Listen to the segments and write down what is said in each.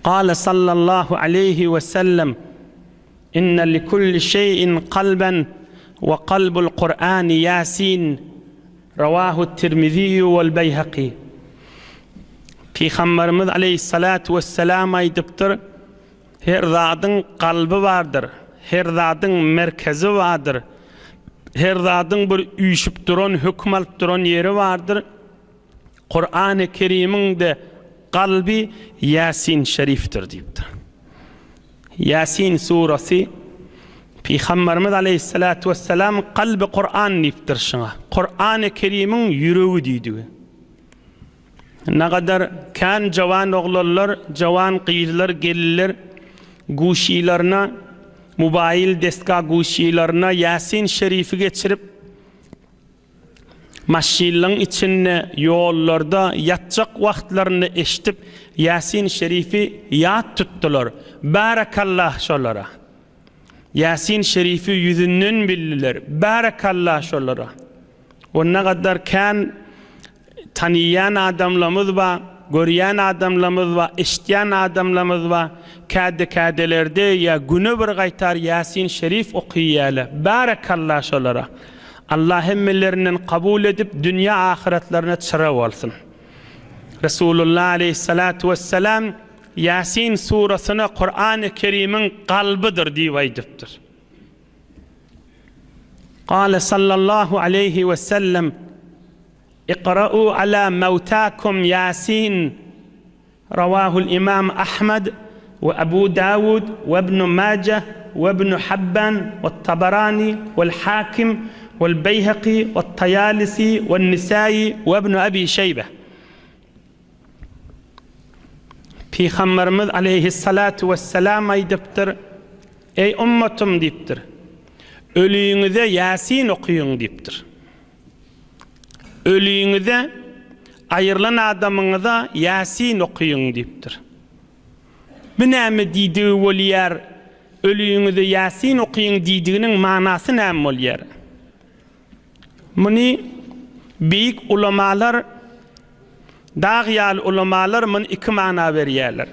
قال صلى الله عليه وسلم إن لكل شيء قلبا وقلب القرآن ياسين رواه الترمذي والبيهقي. Peygamberimiz aleyhissalatu vesselam aydıptır, her zatın kalbi vardır, her zatın merkezi vardır, her zatın bir üyüşüp duran, hüküm alıp duran yeri vardır. Kur'an-ı Kerim'in de kalbi Yasin şeriftir deyiptir. Yasin suresi Peygamberimiz aleyhissalatu vesselam kalbi Kur'an deyiptir şuna. Kur'an-ı Kerim'in yüreği deydi. Ne kadar kan cavan oğullar, cavan kıyılar gelirler, guşilerine, mobil deska guşilerine Yasin şerifi geçirip, maşinlerin içinde yollarda yatacak vaktlarını eşitip, Yasin şerifi yat tuttular. Barakallah şolara. Yasin şerifi yüzünden bildiler. Barakallah şolara. O ne kadar kan tanıyan adamlarımız var, görüyen adamlarımız var, işleyen adamlarımız var. Kadelerde ya günü bir gaytar Yasin şerif okuyuyala. Barakallah şolara. Allah hemmelerinin kabul edip dünya ahiretlerine çırav olsun. Resulullah aleyhissalatu vesselam Yasin suresine Kur'an-ı Kerim'in kalbidir diyeydiptir. Kale sallallahu aleyhi ve sellem اقرأوا على موتاكم ياسين رواه الإمام أحمد وأبو داود وابن ماجه وابن حبان والطبراني والحاكم والبيهقي والطيالسي والنسائي وابن أبي شيبة. Peygamberimiz aleyhissalatu vesselam aydıptır, ey ummetim deyiptir, ölüyünüze Yasin okuyun deyiptir. Ölüyünüze, ayrılan adamınıza Yasin okuyun deyiptir. Bu näme diýdiği bolýar? Ölüyünüze Yasin okuyun diýdiğinin manasy näme bolýar? Muni büyük ulamalar, dağyal ulamalar mun iki mana berýärler.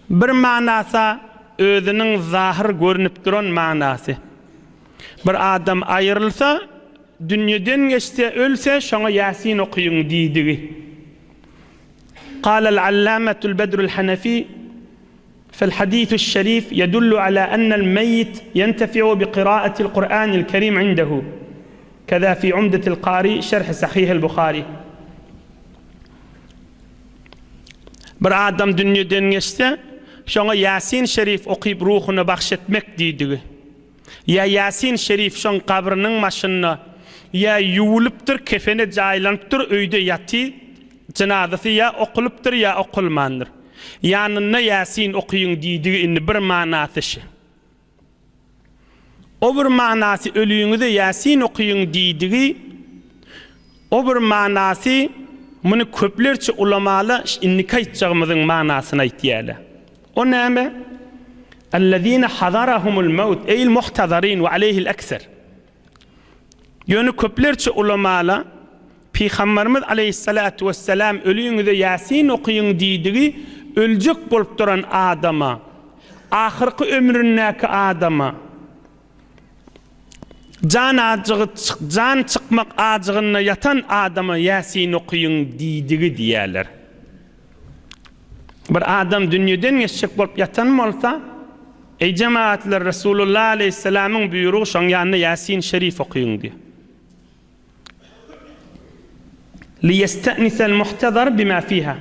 Bir manasa özünün zahir görünüp duran manasy. Bir adam ayrılsa, dünyadan geçse, ölse, şoňa Yasin okuyun diýdigi. قال العلامة البدر الحنفي في الحديث الشريف يدل على أن الميت ينتفع بقراءة القرآن الكريم عنده كذا في عمدة القاري شرح صحيح البخاري. Bir adam dünyadan geçse, şoňa Yasin şerif okuyup ruhunu bahşetmek diýdigi. Ya Yasin şerif şoň kabrinin maşynyna ya yuwulypdyr, kefene jaýlanypdyr, öýde ýaty, cenazasy ya okulypdyr ya okulmandyr. Ýanyna Yasin okuyun diýdigi indi bir manasy şu. O bir manasy ölüýüňize Yasin okuyun diýdigi, o bir manasy muny köplerçe ulamalar indika etjegimiziň manasyny aýtýarlar. O näme? Ellezine hadarahumul maut eyl muhtazarin ve aleyhil ekser. Yönü köplerçe ulamalar Peygamberimiz aleyhissalatu vesselam ölüyüňize Yasin okuyun diýdigi öljek bolup duran adama, ahirki ömründäki adama, can çıkmak acığına yatan adama Yasin okuyun diýdigi diýerler. Bir adam dünýeden geçecek bolup yatan bolsa, ey cemaatler, Resulullah aleyhisselamın buyruğu şoň ýanyna Yasin şerif okuyun diýer. ليستأنس المحتضر بما فيها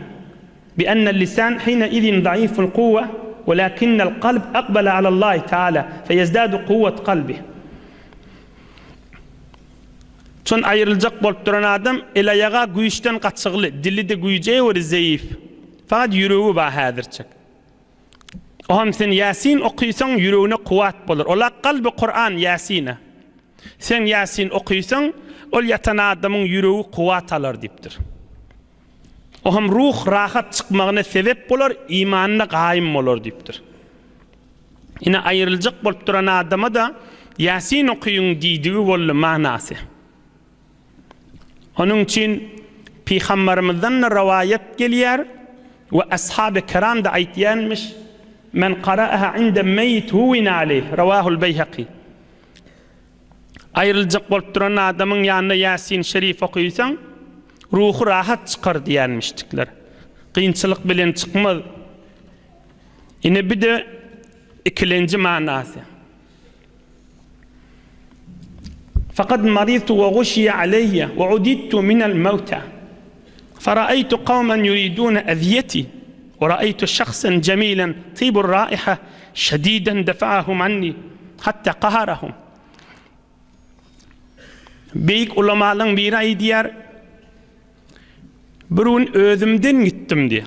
بأن اللسان حينئذ ضعيف القوة ولكن القلب أقبل على الله تعالى فيزداد قوة قلبه. Çon ayrılacak bolup duran adam el ayağa güýçden gaçygyly, dili de güýje we zayıf. Fakat yüreği bahadirçek. O hem sen Yasin okuysan yüreğine kuvvet bolur. Ola kalbi Kur'an Yasin'e. Sen Yasin okuysan ol yatan adamın yüreği kuvvet alır diptir. O hem ruh rahat çıkmağına sebep bolur, imanına gaim bolur diptir. Yine ayrılacak bolup duran adama da Yasin okuyun diýdigi bolly manasy. Onun için Peygamberimizden rivayet gelýär. ve ashab-ı kiram da aytyanmış, men qara'aha inde meyit huvin aleyh, ravahul Beyhaqi. Ayrılacak bolup duran adamın yanına Yasin Şerif okuysan, ruhu rahat çıkar diýenmişdikler. Kıyınçılık bilen çıkmaz. Yine bir de ikilenci manası. Fakat maritu ve guşiye aleyye ve udittu minel mevta. فرأيت قوما يريدون أذيتي ورأيت شخصا جميلا طيب الرائحة شديدا دفعهم عني حتى قهرهم. Beyik ulamaların biri aydiyar, birun özümden gittim diye.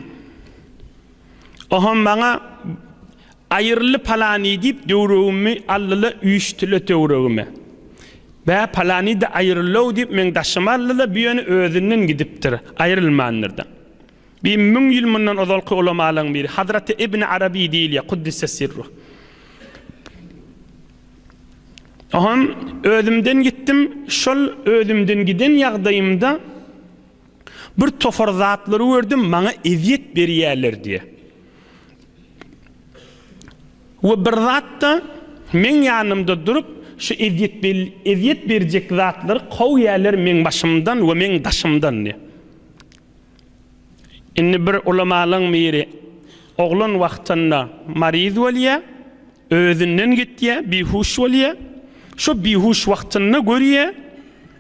Oham bana ayırlı palani deyip dövrüğümü allılı üyüştülü dövrüğümü. Ve palani de ayırlı deyip men daşımarlılı bir yönü özünden gidiptir, ayrılmanırdan. Bir 1000 yıl bundan ozalkı ulamaların biri, Hazreti İbn Arabi değil ya, Kuddise sirruh. Oham özümden gittim, şol özümden giden yağdayımda bir tofar zatları gördüm, bana eziyet beriyerler diye. Ve bir zat da men yanımda durup şu eziyet verecek zatları kovyerler men başımdan ve men daşımdan diye. İnni bir ulamaların biri oğlun vaktında mariz oliye, özünden gittiye, bihuş oliye. Şu bihuş vaktini görüye,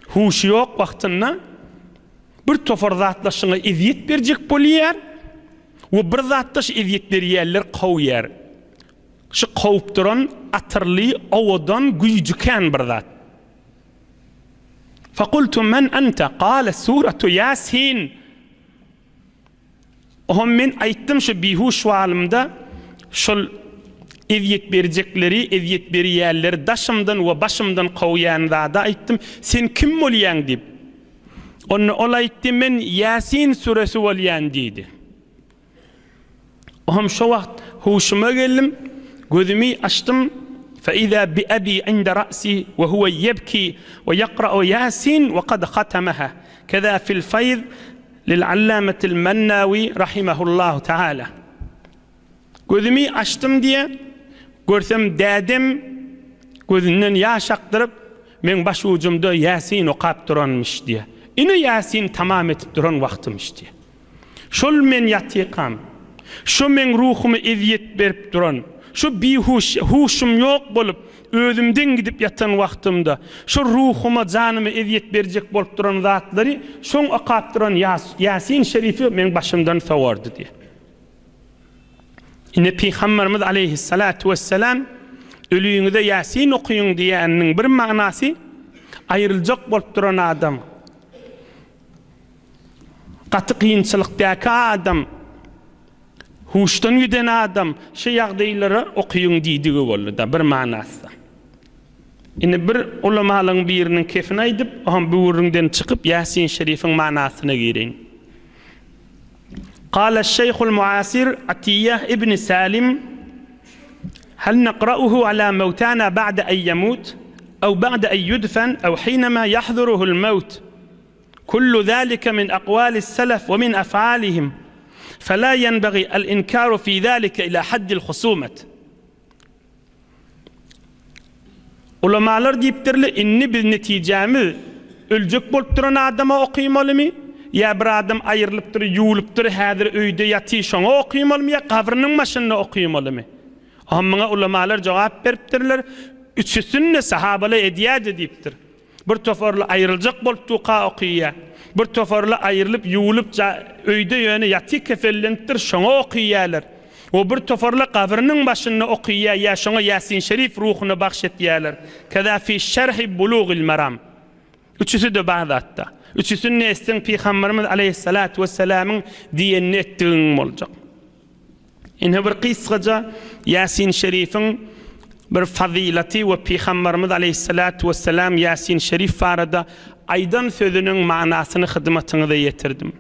huş yok vaktini, bir tofar zatlaşına eziyet verecek bolýar ve bir zatlaş eziyet berýärler kowyar. Şu kowyp duran atyrly owadan güýjüken bir zat. Faqultu men anta? Qala suratu Yasin. Oham men aýtdym şu bihuş walimda şol eziyet berjekleri, eziyet berýärler daşımdan we başımdan kowýanda da aýtdym, sen kim bolýan diýip. Onu ol aýtdy, men Yasin suresi bolýan diýdi. Oham şu wagt huşuma geldim, gözümü açtım. فإذا بأبي عند رأسي وهو يبكي ويقرأ ياسين وقد ختمها كذا في الفيض للعلامة المناوي رحمه الله تعالى. Gözümü açtım diye görsem dadem gözünden yaş akdırıp men baş ucumda Yasin okap duranmış diye. Ine Yasin tamam etip duran vaktimiş diye. Şol men yatiqam. Şu men ruhumu eziyet berip duran. Şu bihuş, huşum yok bolup özümden gidip yatan vaktimde şu ruhuma canımı eziyet verecek bolup duran zatları şoň okap duran Yasin Şerifi men başımdan sowardy diye. Ine Peygamberimiz aleyhissalatu vesselam ölüğünüzde Yasin okuyun diýäniniň bir magnasy ayrıljak bolup duran adam, gaty kıyınçylykdaky adam, huşdan giden adam şu ýagdaýlary okuyun diýdigi boldy da bir magnasy. Ine bir ulamalyň biriniň kefine aýdyp, aham bu ýerinden çykyp Yasin Şerifiň magnasyna gireň. قال الشيخ المعاصر عتية ابن سالم هل نقرأه على موتانا بعد أن يموت أو بعد أن يدفن أو حينما يحضره الموت كل ذلك من أقوال السلف ومن أفعالهم فلا ينبغي الإنكار في ذلك إلى حد الخصومة. Ulamalar diýipdirler, inni biz netijemiz öljek bolup duran adama okuymalymy? Ya bir adam ayrılıpdır, yuwulypdyr, häzir öýde ýaty, şoňa okuymalymy ýa kabrynyň başynda okuymalymy? Amma ulamalar jogap beripdirler, üçüsünni sahabalar edýärdi diýipdir. Bir tofarly ayrıljak bolup tuqa okuyýar. Bir tofarly ayrılıp yuwulyp öýde ýöne ýaty kefellenipdir, şoňa okuyýarlar. O bir tofarly kabrynyň başynda okuyýar, ýa şoňa Yasin Şerif ruhuny bagşetýärler. Kaza fi şerh Bulugul Maram. Üçüsü de Bagdatda. Üçüsünü estin Peygamberimiz aleyhissalatu vesselam'ın diýenini etdiğin boljak. Ine bir kysgaca Yasin Şerif'in bir fazilati ve Peygamberimiz aleyhissalatu vesselam Yasin Şerif barada aýdan sözüniň manasyny hyzmatyňyza ýetirdim.